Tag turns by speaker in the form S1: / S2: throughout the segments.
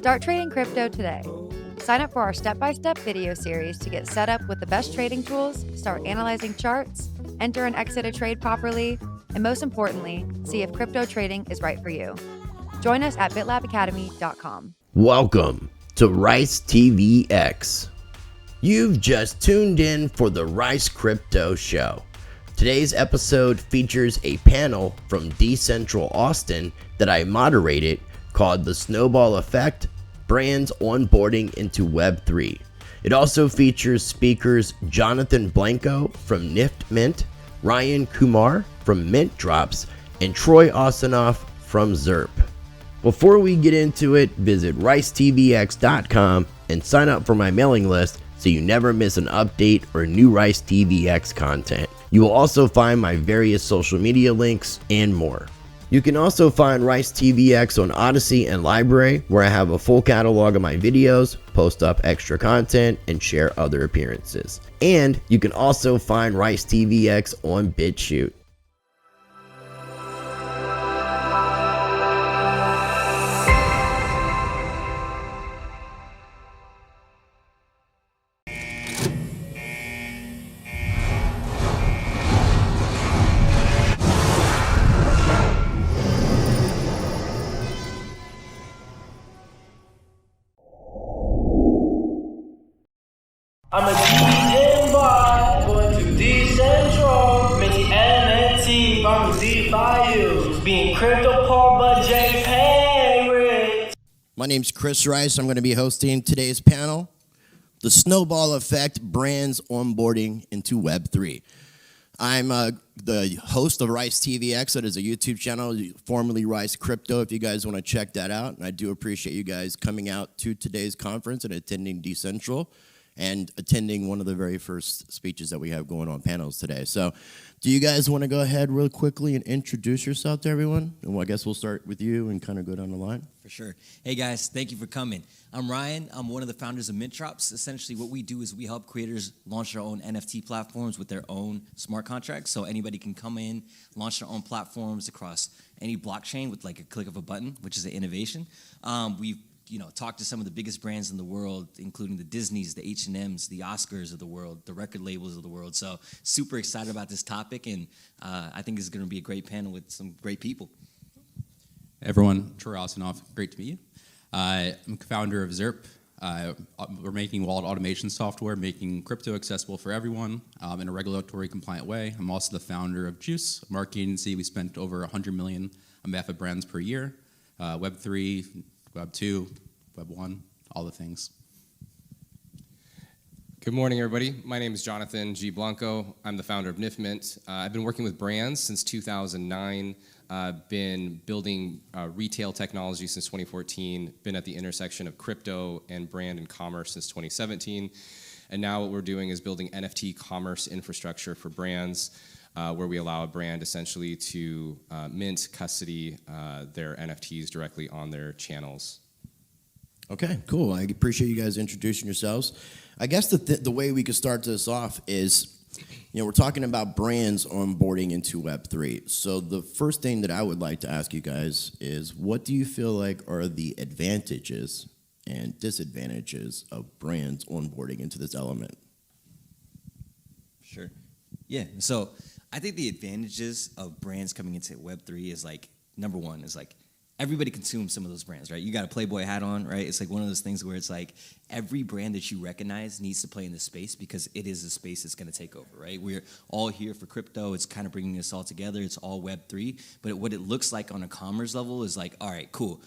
S1: Start trading crypto today. Sign up for our step-by-step video series to get set up with the best trading tools, start analyzing charts, enter and exit a trade properly, and most importantly, see if crypto trading is right for you. Join us at bitlabacademy.com.
S2: Welcome to Rice TV X. You've just tuned in for the Rice Crypto Show. Today's episode features a panel from DCentral Austin that I moderated called the Snowball Effect, Brands Onboarding Into Web3. It also features speakers Jonathan Blanco from Niftmint, Ryan Kumar from Mintdropz, and Troy Osinoff from Zurp. Before we get into it, visit ricetvx.com and sign up for my mailing list so you never miss an update or new Rice TVX content. You will also find my various social media links and more. You can also find Rice TVX on Odyssey and Library, where I have a full catalog of my videos, post up extra content, and share other appearances. And you can also find Rice TVX on BitChute.
S3: I'm a DJ boy, going to DCentral, making NFT, I'm a DeFi, being crypto poor but JPay rich.
S2: My name's Chris Rice. I'm going to be hosting today's panel, The Snowball Effect, Brands Onboarding Into Web3. I'm the host of Rice TVX. That is a YouTube channel, formerly Rice Crypto, if you guys want to check that out. And I do appreciate you guys coming out to today's conference and attending DCentral and attending one of the very first speeches that we have going on panels today. So do you guys want to go ahead real quickly and introduce yourself to everyone? And I guess we'll start with you and kind of go down the line.
S4: For sure. Hey guys, thank you for coming. I'm Ryan. I'm one of the founders of Mintdropz. Essentially what we do is we help creators launch their own NFT platforms with their own smart contracts. So anybody can come in, launch their own platforms across any blockchain with like a click of a button, which is an innovation. We've talk to some of the biggest brands in the world, including the Disneys, the H&Ms, the Oscars of the world, the record labels of the world. So super excited about this topic, and I think it's going to be a great panel with some great people.
S5: Hey everyone, Troy Osinoff, great to meet you. I'm founder of Zurp. We're making wallet automation software, making crypto accessible for everyone in a regulatory compliant way. I'm also the founder of Juice, a marketing agency. We spent over $100 million on behalf of brands per year, Web3, Web 2, Web 1, all the things.
S6: Good morning, everybody. My name is Jonathan G. Blanco. I'm the founder of Niftmint. I've been working with brands since 2009. Been building retail technology since 2014. Been at the intersection of crypto and brand and commerce since 2017. And now what we're doing is building NFT commerce infrastructure for brands, where we allow a brand essentially to mint, custody their NFTs directly on their channels.
S2: Okay, cool. I appreciate you guys introducing yourselves. I guess the way we could start this off is, we're talking about brands onboarding into Web3. So the first thing that I would like to ask you guys is, what do you feel like are the advantages and disadvantages of brands onboarding into this element?
S4: Sure. Yeah, so I think the advantages of brands coming into Web3 is like, number one is like, everybody consumes some of those brands, right? You got a Playboy hat on, right? It's like one of those things where it's like every brand that you recognize needs to play in this space because it is a space that's going to take over, right? We're all here for crypto. It's kind of bringing us all together. It's all Web3. But what it looks like on a commerce level is like, all right, cool.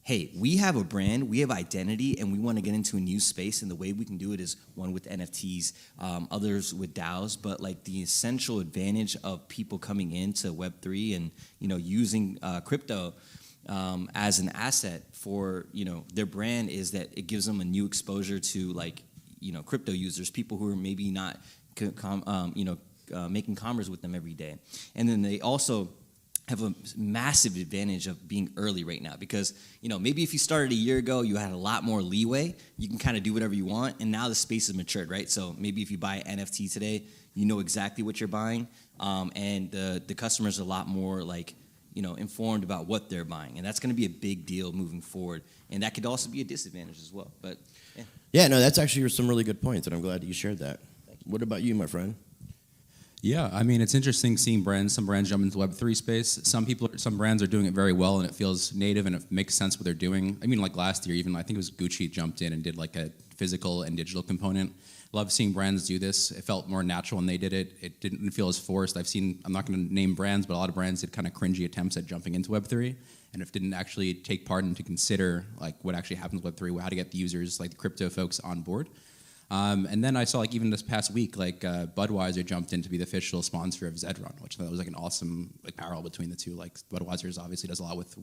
S4: Hey, we have a brand, we have identity, and we want to get into a new space, and the way we can do it is one with NFTs, others with DAOs, but like the essential advantage of people coming into Web3 and, using crypto as an asset for, their brand is that it gives them a new exposure to like, crypto users, people who are maybe not, making commerce with them every day. And then they also have a massive advantage of being early right now because, maybe if you started a year ago, you had a lot more leeway. You can kind of do whatever you want. And now the space is matured, right? So maybe if you buy an NFT today, you know exactly what you're buying. And the customer's a lot more like, informed about what they're buying, and that's going to be a big deal moving forward. And that could also be a disadvantage as well. But
S2: yeah, no, that's actually some really good points, and I'm glad that you shared that. What about you, my friend?
S5: Yeah, I mean, it's interesting seeing some brands jump into the Web3 space. Some brands are doing it very well, and it feels native, and it makes sense what they're doing. I mean, like last year, even I think it was Gucci jumped in and did like a physical and digital component. Love seeing brands do this. It felt more natural when they did it. It didn't feel as forced. I'm not going to name brands, but a lot of brands did kind of cringy attempts at jumping into Web3, and it didn't actually take part in to consider like what actually happens with Web3, how to get the users, like the crypto folks, on board. And then I saw like even this past week, like Budweiser jumped in to be the official sponsor of Zedrun, which I thought was like an awesome like parallel between the two. Like Budweiser obviously does a lot with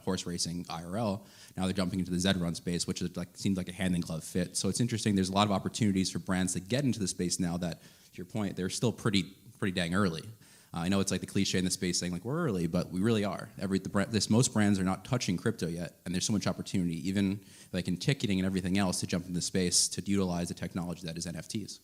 S5: horse racing IRL. Now they're jumping into the Zedrun space, which is like seems like a hand in glove fit. So it's interesting. There's a lot of opportunities for brands to get into the space now that, to your point, they're still pretty dang early. I know it's like the cliche in the space saying like we're early, but we really are. Most brands are not touching crypto yet, and there's so much opportunity, even like in ticketing and everything else, to jump into the space to utilize the technology that is NFTs.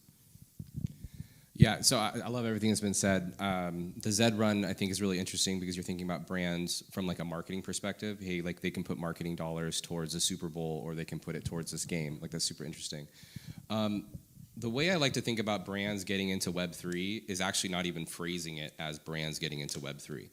S6: Yeah, so I love everything that's been said. The Zedrun, I think, is really interesting because you're thinking about brands from like a marketing perspective. Hey, like they can put marketing dollars towards a Super Bowl, or they can put it towards this game. Like that's super interesting. The way I like to think about brands getting into Web3 is actually not even phrasing it as brands getting into Web3.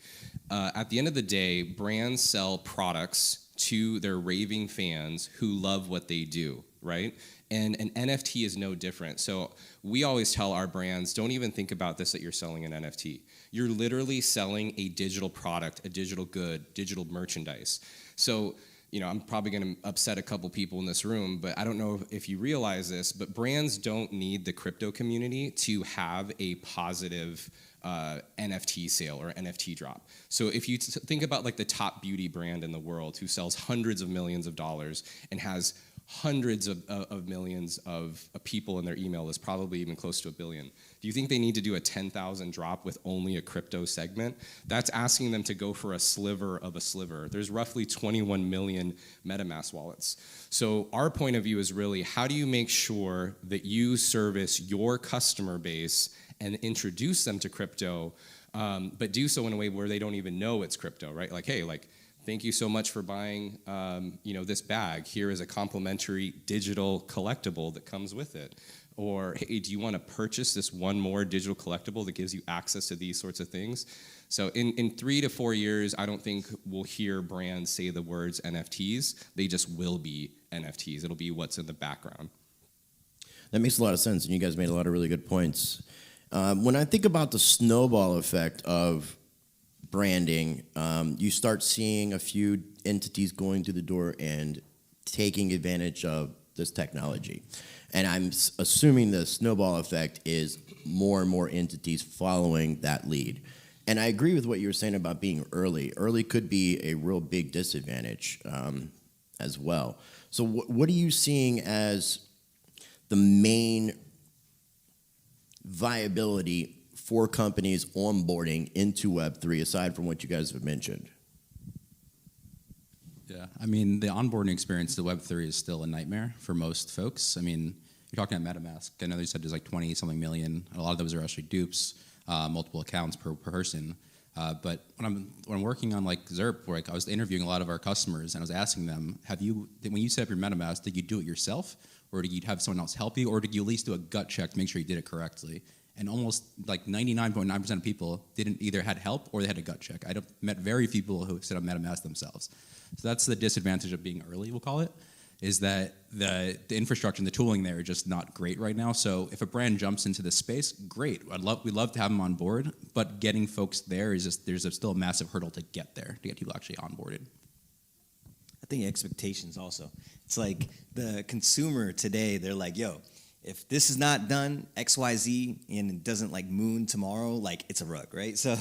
S6: At the end of the day, brands sell products to their raving fans who love what they do, right? And an NFT is no different. So we always tell our brands, don't even think about this that you're selling an NFT. You're literally selling a digital product, a digital good, digital merchandise. So I'm probably going to upset a couple people in this room, but I don't know if you realize this, but brands don't need the crypto community to have a positive NFT sale or NFT drop. So if you think about like the top beauty brand in the world who sells hundreds of millions of dollars and has hundreds of millions of people in their email list, probably even close to 1 billion. Do you think they need to do a 10,000 drop with only a crypto segment? That's asking them to go for a sliver of a sliver. There's roughly 21 million MetaMask wallets. So our point of view is really, how do you make sure that you service your customer base and introduce them to crypto, but do so in a way where they don't even know it's crypto, right? Like, hey, like, thank you so much for buying, this bag. Here is a complimentary digital collectible that comes with it. Or, hey, do you want to purchase this one more digital collectible that gives you access to these sorts of things? So in 3 to 4 years, I don't think we'll hear brands say the words NFTs. They just will be NFTs. It'll be what's in the background.
S2: That makes a lot of sense, and you guys made a lot of really good points. When I think about the snowball effect of branding, you start seeing a few entities going through the door and taking advantage of this technology. And I'm assuming the snowball effect is more and more entities following that lead. And I agree with what you were saying about being early. Early could be a real big disadvantage as well. So what are you seeing as the main viability for companies onboarding into Web3, aside from what you guys have mentioned?
S5: Yeah, I mean, the onboarding experience to Web3 is still a nightmare for most folks. I mean, you're talking about MetaMask. I know they said there's like 20-something million. A lot of those are actually dupes, multiple accounts per person. But when I'm working on like Zurp, where I was interviewing a lot of our customers, and I was asking them, when you set up your MetaMask, did you do it yourself, or did you have someone else help you, or did you at least do a gut check to make sure you did it correctly? And almost like 99.9% of people didn't either had help or they had a gut check. I met very few people who set up MetaMask themselves. So that's the disadvantage of being early, we'll call it, is that the infrastructure and the tooling there are just not great right now. So if a brand jumps into this space, great. We'd love to have them on board, but getting folks there is just, there's still a massive hurdle to get there, to get people actually onboarded.
S4: I think expectations also. It's like the consumer today, they're like, yo, if this is not done, XYZ, and it doesn't like moon tomorrow, like it's a rug, right? So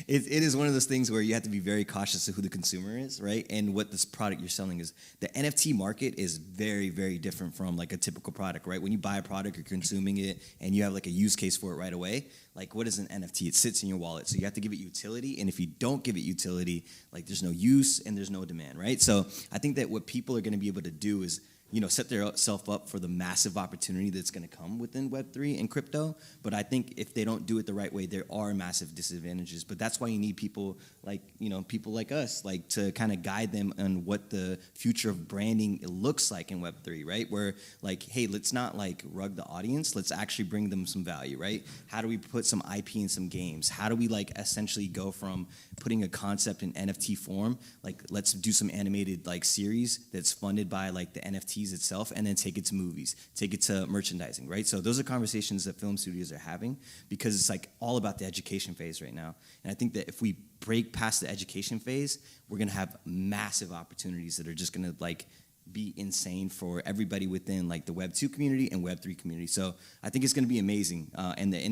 S4: it is one of those things where you have to be very cautious of who the consumer is, right? And what this product you're selling is. The NFT market is very, very different from like a typical product, right? When you buy a product, you're consuming it, and you have like a use case for it right away. Like, what is an NFT? It sits in your wallet, so you have to give it utility, and if you don't give it utility, like there's no use and there's no demand, right? So I think that what people are going to be able to do is set themselves up for the massive opportunity that's going to come within Web3 and crypto. But I think if they don't do it the right way, there are massive disadvantages. But that's why you need people like us, like to kind of guide them on what the future of branding looks like in Web3, right? Where like, hey, let's not like rug the audience. Let's actually bring them some value, right? How do we put some IP in some games? How do we like essentially go from putting a concept in NFT form, like let's do some animated like series that's funded by like the NFTs itself, and then take it to movies, take it to merchandising, right? So those are conversations that film studios are having, because it's like all about the education phase right now. And I think that if we break past the education phase, we're gonna have massive opportunities that are just gonna like be insane for everybody within like the Web 2 community and Web 3 community. So I think it's gonna be amazing, and the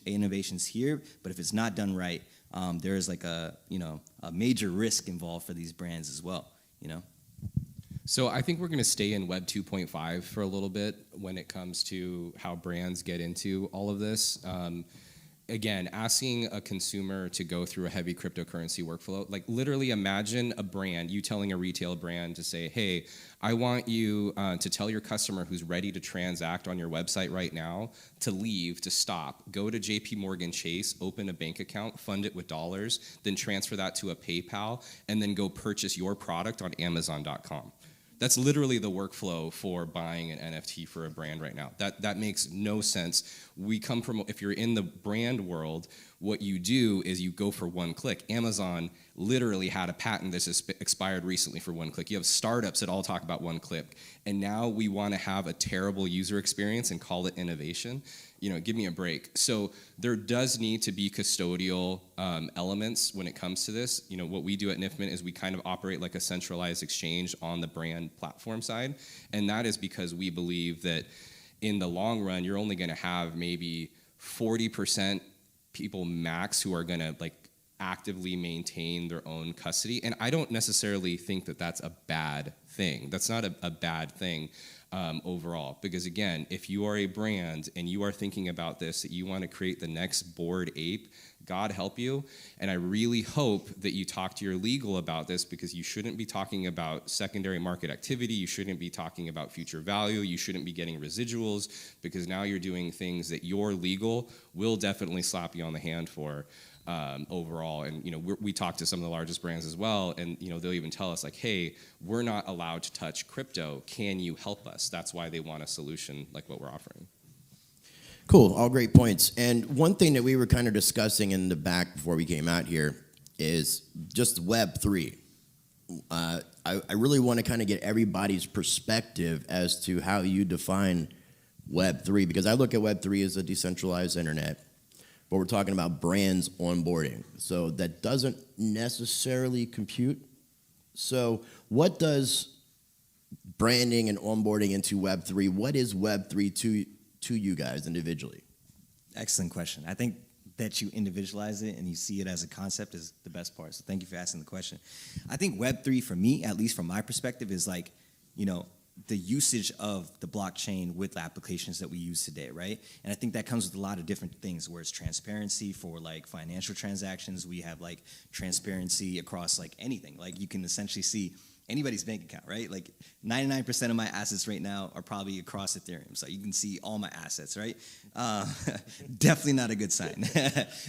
S4: innovation's here, but if it's not done right, there is like a major risk involved for these brands as well,
S6: So I think we're going to stay in Web 2.5 for a little bit when it comes to how brands get into all of this. Again, asking a consumer to go through a heavy cryptocurrency workflow, like literally imagine a brand, you telling a retail brand to say, hey, I want you to tell your customer who's ready to transact on your website right now to leave, to stop, go to JP Morgan Chase, open a bank account, fund it with dollars, then transfer that to a PayPal, and then go purchase your product on Amazon.com. That's literally the workflow for buying an NFT for a brand right now. That makes no sense. We come from, if you're in the brand world, what you do is you go for one click. Amazon literally had a patent that's expired recently for one click. You have startups that all talk about one click. And now we want to have a terrible user experience and call it innovation. Give me a break. So there does need to be custodial elements when it comes to this. What we do at Niftmint is we kind of operate like a centralized exchange on the brand platform side. And that is because we believe that in the long run, you're only going to have maybe 40% people max who are going to like actively maintain their own custody. And I don't necessarily think that that's a bad thing. That's not a bad thing overall. Because again, if you are a brand and you are thinking about this, that you want to create the next Bored Ape, God help you. And I really hope that you talk to your legal about this, because you shouldn't be talking about secondary market activity. You shouldn't be talking about future value. You shouldn't be getting residuals, because now you're doing things that your legal will definitely slap you on the hand for. Overall, and we talk to some of the largest brands as well, and they'll even tell us like, hey, we're not allowed to touch crypto, can you help us? That's why they want a solution like what we're offering.
S2: Cool, all great points. And one thing that we were kind of discussing in the back before we came out here is just Web3. I really want to kind of get everybody's perspective as to how you define Web3, because I look at Web3 as a decentralized internet. But we're talking about brands onboarding. So that doesn't necessarily compute. So what does branding and onboarding into Web3, what is Web3 to you guys individually?
S4: Excellent question. I think that you individualize it and you see it as a concept is the best part. So thank you for asking the question. I think Web3 for me, at least from my perspective, is like, the usage of the blockchain with the applications that we use today, right? And I think that comes with a lot of different things, where it's transparency for like financial transactions. We have like transparency across like anything. Like you can essentially see anybody's bank account, right? Like 99% of my assets right now are probably across Ethereum. So you can see all my assets, right? Definitely not a good sign.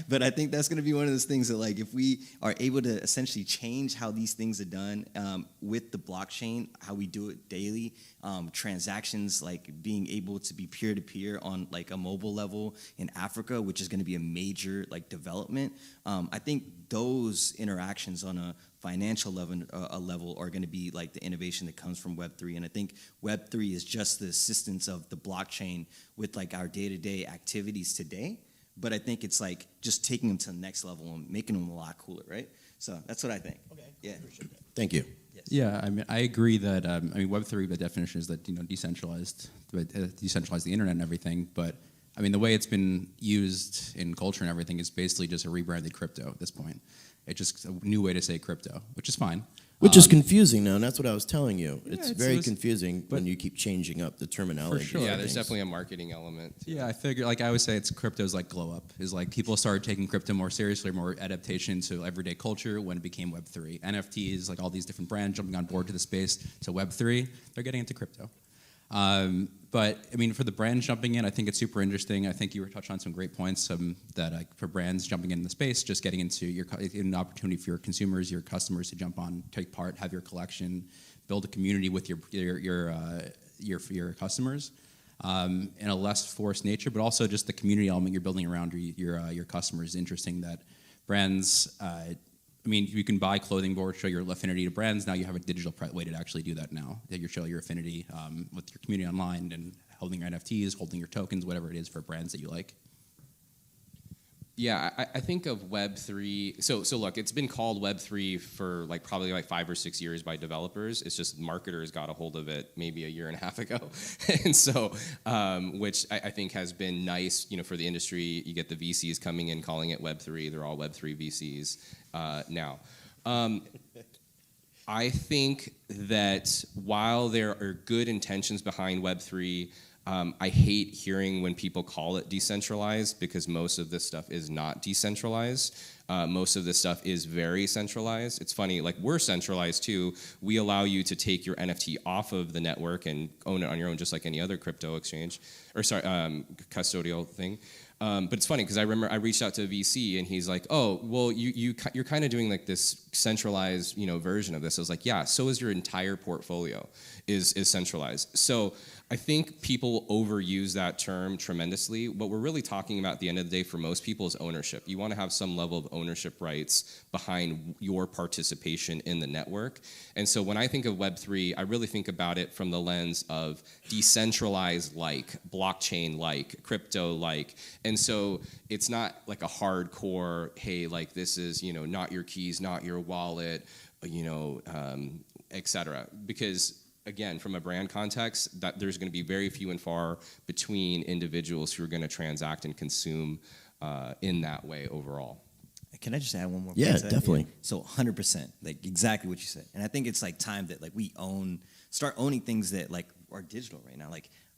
S4: But I think that's going to be one of those things that like if we are able to essentially change how these things are done with the blockchain, how we do it daily, transactions like being able to be peer-to-peer on like a mobile level in Africa, which is going to be a major like development. I think those interactions on a financial level are going to be like the innovation that comes from Web3. And I think Web3 is just the assistance of the blockchain with like our day-to-day activities today. But I think it's like just taking them to the next level and making them a lot cooler, right? So that's what I think. Okay. Yeah.
S2: Thank you.
S5: Yes. Yeah, I mean, I agree that Web3, the definition is that decentralized the internet and everything. But I mean, the way it's been used in culture and everything is basically just a rebranded crypto at this point. It's just a new way to say crypto, which is fine.
S2: Which is confusing now, and that's what I was telling you. Yeah, it's very confusing when you keep changing up the terminology.
S5: For sure.
S6: Yeah, there's definitely a marketing element.
S5: Yeah, I figure, like I always say, it's crypto's like glow up. Is like people started taking crypto more seriously, more adaptation to everyday culture when it became Web3. NFTs, like all these different brands jumping on board to the space to Web3, they're getting into crypto. But I mean, for the brands jumping in, I think it's super interesting. I think you were touching on some great points that for brands jumping in the space, just getting into an opportunity for your consumers, your customers to jump on, take part, have your collection, build a community with your customers. In a less forced nature, but also just the community element you're building around your customers is interesting. That brands, I mean, you can buy clothing boards, show your affinity to brands. Now you have a digital way to actually do that now. That you show your affinity with your community online and holding your NFTs, holding your tokens, whatever it is for brands that you like.
S6: Yeah, I think of Web3. So look, it's been called Web3 for probably 5 or 6 years by developers. It's just marketers got a hold of it maybe a year and a half ago, and so which I think has been nice. For the industry, you get the VCs coming in calling it Web3. They're all Web3 VCs now. I think that while there are good intentions behind Web3. I hate hearing when people call it decentralized, because most of this stuff is not decentralized. Most of this stuff is very centralized. It's funny, we're centralized too. We allow you to take your NFT off of the network and own it on your own, just like any other crypto exchange, custodial thing. But it's funny because I remember I reached out to a VC and he's like, "Oh, well, you're kind of doing this centralized, version of this." I was like, "Yeah, so is your entire portfolio is centralized." So I think people overuse that term tremendously. What we're really talking about at the end of the day for most people is ownership. You want to have some level of ownership rights behind your participation in the network. And so when I think of Web3, I really think about it from the lens of decentralized blockchain crypto. And so it's not like a hardcore, hey, this is, not your keys, not your wallet, et cetera. Because again, from a brand context, that there's going to be very few and far between individuals who are going to transact and consume in that way overall.
S4: Can I just add one more?
S2: Yeah, definitely.
S4: So 100%, exactly what you said. And I think it's time that we start owning things that are digital right now.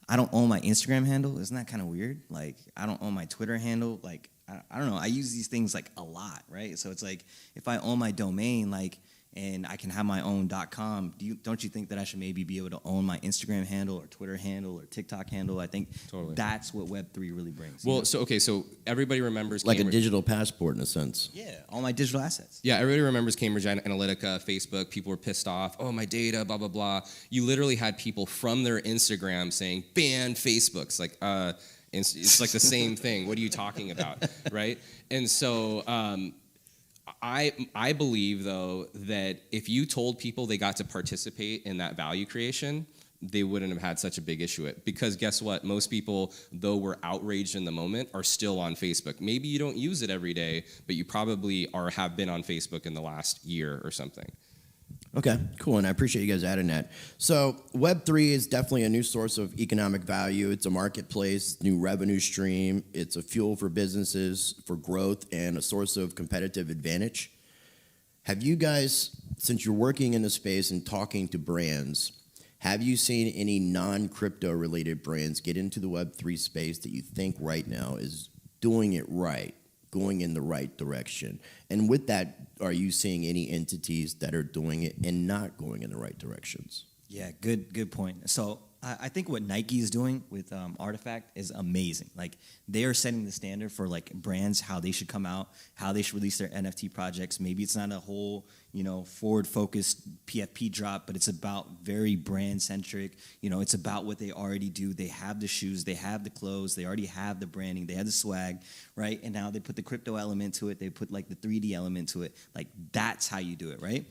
S4: I don't own my Instagram handle. Isn't that kind of weird? I don't own my Twitter handle. I don't know. I use these things a lot, right? So it's if I own my domain, and I can have my own .com. Don't you think that I should maybe be able to own my Instagram handle or Twitter handle or TikTok handle? I think that's what Web3 really brings.
S6: Well, so everybody remembers
S2: a digital passport in a sense.
S4: Yeah, all my digital assets.
S6: Yeah, everybody remembers Cambridge Analytica, Facebook. People were pissed off. Oh, my data, blah blah blah. You literally had people from their Instagram saying ban Facebook. It's the same thing. What are you talking about, right? And so. I believe, though, that if you told people they got to participate in that value creation, they wouldn't have had such a big issue with it. Because guess what? Most people, though we're outraged in the moment, are still on Facebook. Maybe you don't use it every day, but you probably have been on Facebook in the last year or something.
S2: Okay, cool, and I appreciate you guys adding that. So Web3 is definitely a new source of economic value. It's a marketplace, new revenue stream. It's a fuel for businesses, for growth, and a source of competitive advantage. Have you guys, since you're working in the space and talking to brands, have you seen any non-crypto related brands get into the Web3 space that you think right now is doing it right, going in the right direction? And with that, are you seeing any entities that are doing it and not going in the right directions?
S4: Yeah, good point. So I think what Nike is doing with Artifact is amazing. They are setting the standard for brands, how they should come out, how they should release their NFT projects. Maybe it's not a whole forward-focused PFP drop, but it's about very brand-centric. It's about what they already do. They have the shoes, they have the clothes, they already have the branding, they have the swag, right? And now they put the crypto element to it. They put the 3D element to it. That's how you do it, right?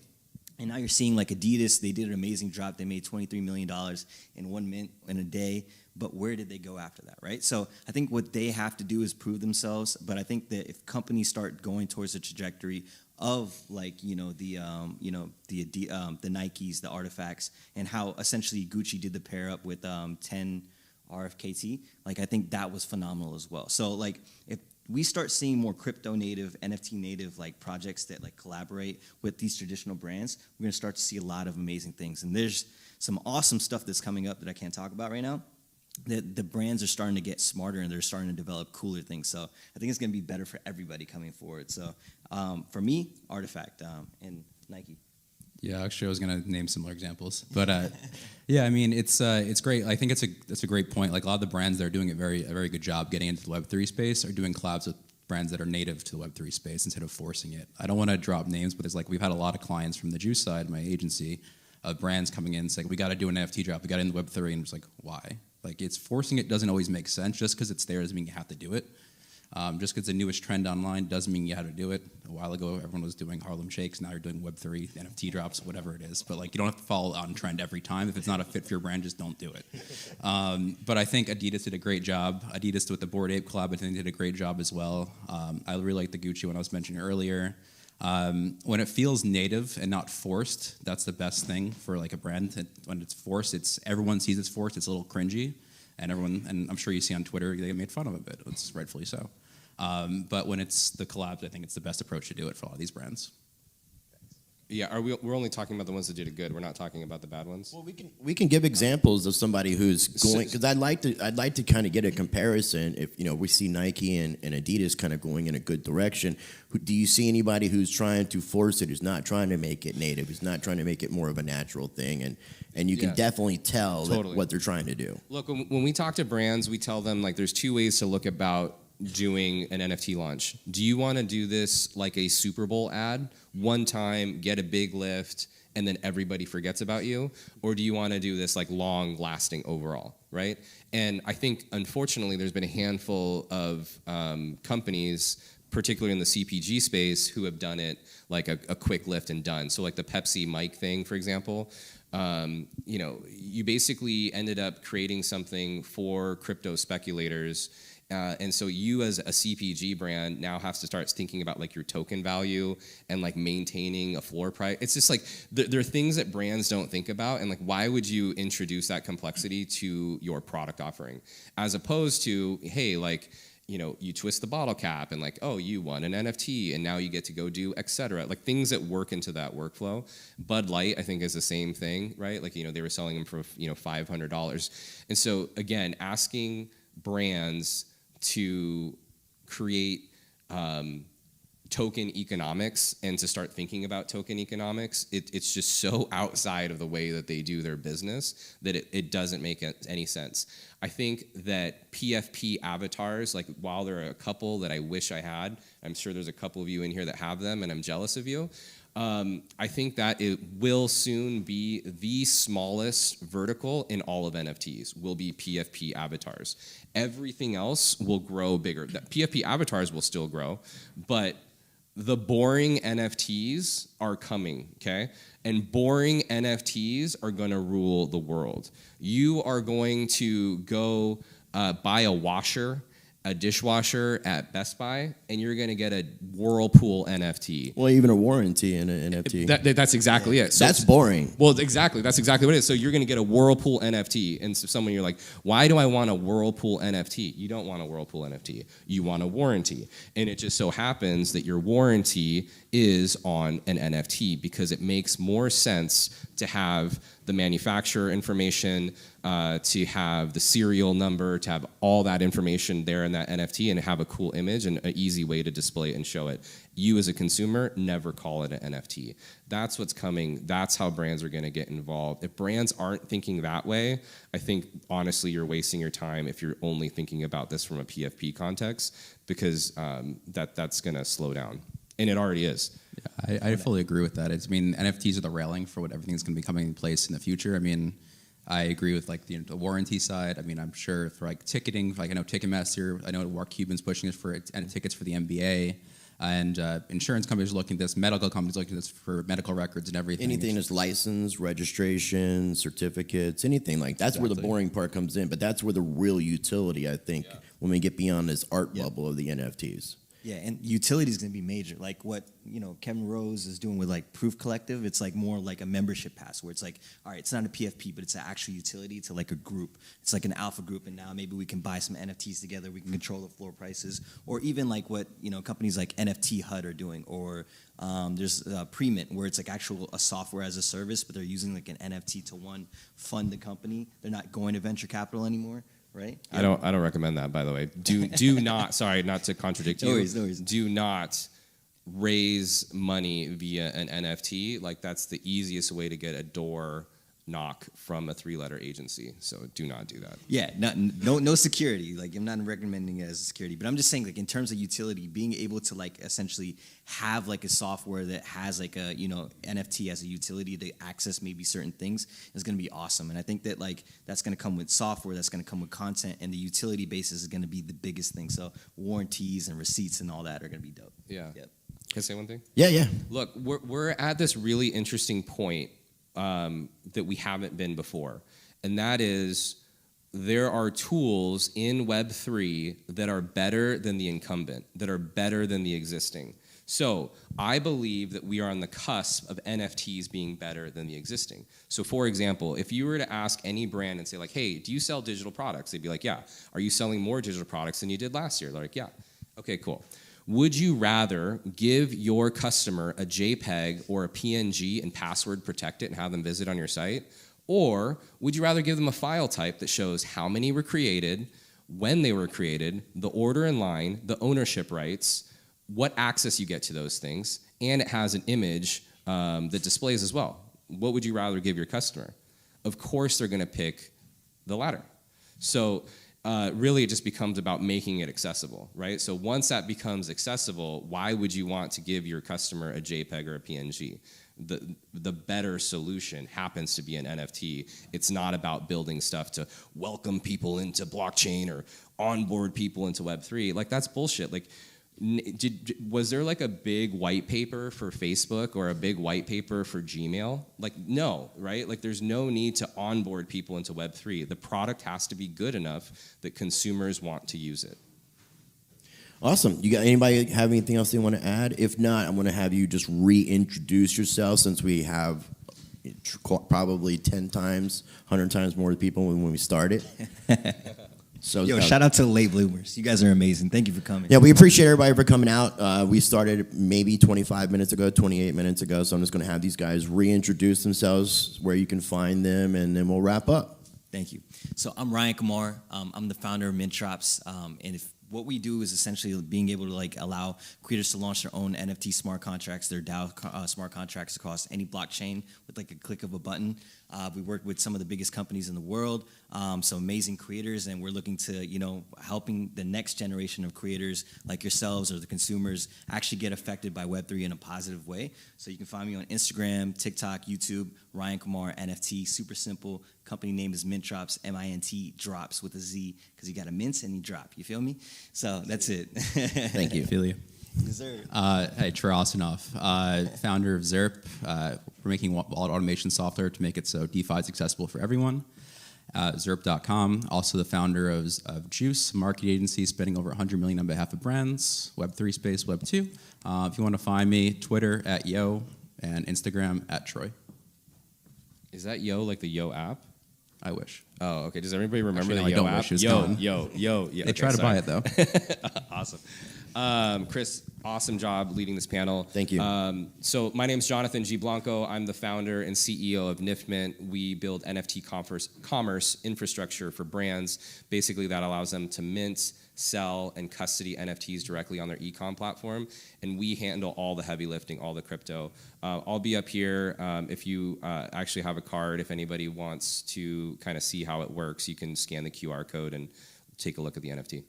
S4: And now you're seeing Adidas, they did an amazing drop. They made $23 million in 1 minute in a day. But where did they go after that, right? So I think what they have to do is prove themselves. But I think that if companies start going towards the trajectory of the Nikes, the Artifacts, and how essentially Gucci did the pair up with 10 RFKT, I think that was phenomenal as well. So if we start seeing more crypto native, NFT native projects that collaborate with these traditional brands, we're gonna start to see a lot of amazing things. And there's some awesome stuff that's coming up that I can't talk about right now. The brands are starting to get smarter and they're starting to develop cooler things. So I think it's gonna be better for everybody coming forward. So for me, Artifact and Nike.
S5: Yeah, actually, I was gonna name similar examples, but yeah, I mean, it's great. I think it's a great point. Like a lot of the brands that are doing a very good job getting into the Web3 space are doing collabs with brands that are native to the Web3 space instead of forcing it. I don't want to drop names, but it's like we've had a lot of clients from the juice side, my agency, of brands coming in saying we got to do an NFT drop, we got into Web3, and it's like why? Like it's forcing it doesn't always make sense. Just because it's there doesn't mean you have to do it. Just because the newest trend online doesn't mean you have to do it. A while ago, everyone was doing Harlem Shakes. Now you're doing Web3, NFT drops, whatever it is. But like, you don't have to follow on trend every time. If it's not a fit for your brand, just don't do it. But I think Adidas did a great job. Adidas with the Bored Ape collab, I think did a great job as well. I really like the Gucci one I was mentioning earlier. When it feels native and not forced, that's the best thing for like a brand. When it's forced, everyone sees it's forced. It's a little cringy, and I'm sure you see on Twitter they get made fun of a bit. It's rightfully so. But when it's the collabs, I think it's the best approach to do it for all these brands.
S6: Yeah, we're only talking about the ones that did it good. We're not talking about the bad ones.
S2: Well, we can give examples of somebody who's going, because I'd like to kind of get a comparison. If we see Nike and Adidas kind of going in a good direction, do you see anybody who's trying to force it, who's not trying to make it native, who's not trying to make it more of a natural thing, and you can definitely tell what they're trying to do.
S6: Look, when we talk to brands, we tell them like there's two ways to look about doing an NFT launch. Do you want to do this like a Super Bowl ad, one time, get a big lift, and then everybody forgets about you? Or do you want to do this like long lasting overall, right? And I think, unfortunately, there's been a handful of companies, particularly in the CPG space, who have done it like a quick lift and done. So like the Pepsi mic thing, for example, you basically ended up creating something for crypto speculators. And so you as a CPG brand now have to start thinking about like your token value and like maintaining a floor price. It's just like there are things that brands don't think about, and like why would you introduce that complexity to your product offering as opposed to, hey, like, you twist the bottle cap and like, oh, you won an NFT and now you get to go do et cetera. Like things that work into that workflow. Bud Light, I think, is the same thing, right? Like, they were selling them for, $500. And so again, asking brands to create token economics and to start thinking about token economics, it's just so outside of the way that they do their business that it doesn't make any sense. I think that PFP avatars, like while there are a couple that I wish I had, I'm sure there's a couple of you in here that have them and I'm jealous of you. I think that it will soon be the smallest vertical in all of NFTs will be PFP avatars. Everything else will grow bigger. The PFP avatars will still grow, but the boring NFTs are coming, okay? And boring NFTs are going to rule the world. You are going to go buy a washer, a dishwasher at Best Buy, and you're going to get a Whirlpool NFT.
S2: Well, even a warranty in an NFT.
S6: That's exactly it. So
S2: that's boring.
S6: Well, exactly. That's exactly what it is. So you're going to get a Whirlpool NFT. And so someone, you're like, why do I want a Whirlpool NFT? You don't want a Whirlpool NFT. You want a warranty. And it just so happens that your warranty is on an NFT because it makes more sense to have the manufacturer information, to have the serial number, to have all that information there in that NFT and have a cool image and an easy way to display it and show it. You as a consumer, never call it an NFT. That's what's coming. That's how brands are going to get involved. If brands aren't thinking that way, I think, honestly, you're wasting your time if you're only thinking about this from a PFP context because that's going to slow down. And it already is.
S5: Yeah, I fully agree with that. NFTs are the railing for what everything's going to be coming in place in the future. I agree with like the warranty side. I'm sure for like ticketing, like I know Ticketmaster, I know Mark Cuban's pushing this for tickets for the NBA, and insurance companies are looking at this, medical companies looking at this for medical records and everything.
S2: Anything that's license, registration, certificates, anything like that's exactly where the boring part comes in. But that's where the real utility, I think, when we get beyond this art bubble of the NFTs.
S4: Yeah, and utility is going to be major. Like what Kevin Rose is doing with like Proof Collective, it's like more like a membership pass where it's like, all right, it's not a PFP, but it's an actual utility to like a group. It's like an alpha group, and now maybe we can buy some NFTs together. We can control the floor prices, or even like what companies like NFT HUD are doing, or there's Premint where it's like a software as a service, but they're using like an NFT to fund the company. They're not going to venture capital anymore. Right?
S6: I don't recommend that, by the way. Do not, sorry, not to contradict you.
S4: No worries.
S6: Do not raise money via an NFT, like that's the easiest way to get a door knock from a 3-letter agency. So do not do that.
S4: Yeah, no security. Like, I'm not recommending it as a security, but I'm just saying, like, in terms of utility, being able to like essentially have like a software that has like a, you know, NFT as a utility to access maybe certain things is going to be awesome. And I think that like that's going to come with software, that's going to come with content, and the utility basis is going to be the biggest thing. So warranties and receipts and all that are going to be dope.
S6: Yeah.
S4: Yep.
S6: Can I say one thing?
S2: Yeah.
S6: Look, we're at this really interesting point that we haven't been before. And that is, there are tools in Web3 that are better than the incumbent, that are better than the existing. So I believe that we are on the cusp of NFTs being better than the existing. So for example, if you were to ask any brand and say like, hey, do you sell digital products? They'd be like, yeah. Are you selling more digital products than you did last year? They're like, yeah. Okay, cool. Would you rather give your customer a JPEG or a PNG and password protect it and have them visit on your site? Or would you rather give them a file type that shows how many were created, when they were created, the order in line, the ownership rights, what access you get to those things, and it has an image that displays as well? What would you rather give your customer? Of course they're going to pick the latter. So really it just becomes about making it accessible, right? So once that becomes accessible, why would you want to give your customer a JPEG or a PNG? The better solution happens to be an NFT. It's not about building stuff to welcome people into blockchain or onboard people into Web3. Like, that's bullshit. Like, was there like a big white paper for Facebook or a big white paper for Gmail? Like, no, right? Like, there's no need to onboard people into Web3. The product has to be good enough that consumers want to use it.
S2: Awesome. You got anybody have anything else they want to add? If not, I'm going to have you just reintroduce yourself, since we have probably 10 times, 100 times more people when we started. So,
S4: shout out to the late bloomers. You guys are amazing. Thank you for coming.
S2: Yeah, we appreciate everybody for coming out. We started maybe 28 minutes ago, so I'm just going to have these guys reintroduce themselves, where you can find them, and then we'll wrap up.
S4: Thank you. So I'm Ryan Kumar. I'm the founder of Mintdropz, and what we do is essentially being able to like allow creators to launch their own NFT smart contracts, their DAO smart contracts across any blockchain with like a click of a button. We work with some of the biggest companies in the world, some amazing creators, and we're looking to, helping the next generation of creators like yourselves or the consumers actually get affected by Web3 in a positive way. So you can find me on Instagram, TikTok, YouTube, Ryan Kumar NFT, super simple. Company name is Mintdropz, M-I-N-T, drops with a Z, because you got a mint and you drop. You feel me? So that's it.
S2: Thank you.
S5: Feel you.
S4: Yes, sir.
S5: Hey, Osinoff, founder of Zurp. We're making wallet automation software to make it so DeFi is accessible for everyone. Zurp.com, also the founder of Juice, marketing agency spending over $100 million on behalf of brands, Web3 space, Web2. If you want to find me, Twitter @Yo and Instagram @Troy.
S6: Is that Yo like the Yo app?
S5: I wish.
S6: Oh, okay. Does everybody remember
S5: Actually,
S6: the
S5: no,
S6: Yo
S5: I don't
S6: app?
S5: wish it was
S6: Yo,
S5: gone.
S6: Yo. Yeah,
S5: They try to buy it, though.
S6: Awesome. Chris, awesome job leading this panel.
S2: Thank you.
S6: So my name is Jonathan G. Blanco. I'm the founder and CEO of Niftmint. We build NFT commerce infrastructure for brands. Basically, that allows them to mint, sell, and custody NFTs directly on their e-com platform. And we handle all the heavy lifting, all the crypto. I'll be up here if you actually have a card. If anybody wants to kind of see how it works, you can scan the QR code and take a look at the NFT.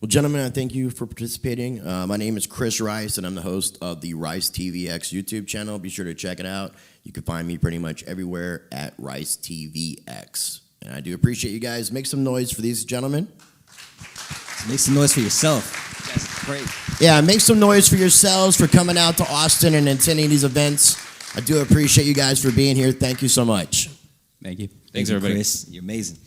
S2: Well, gentlemen, I thank you for participating. My name is Chris Rice, and I'm the host of the Rice TVX YouTube channel. Be sure to check it out. You can find me pretty much everywhere at Rice TVX. And I do appreciate you guys. Make some noise for these gentlemen.
S4: Make some noise for yourself. That's great.
S2: Yeah, make some noise for yourselves for coming out to Austin and attending these events. I do appreciate you guys for being here. Thank you so much.
S5: Thank you.
S6: Thanks, everybody.
S4: Chris. You're amazing.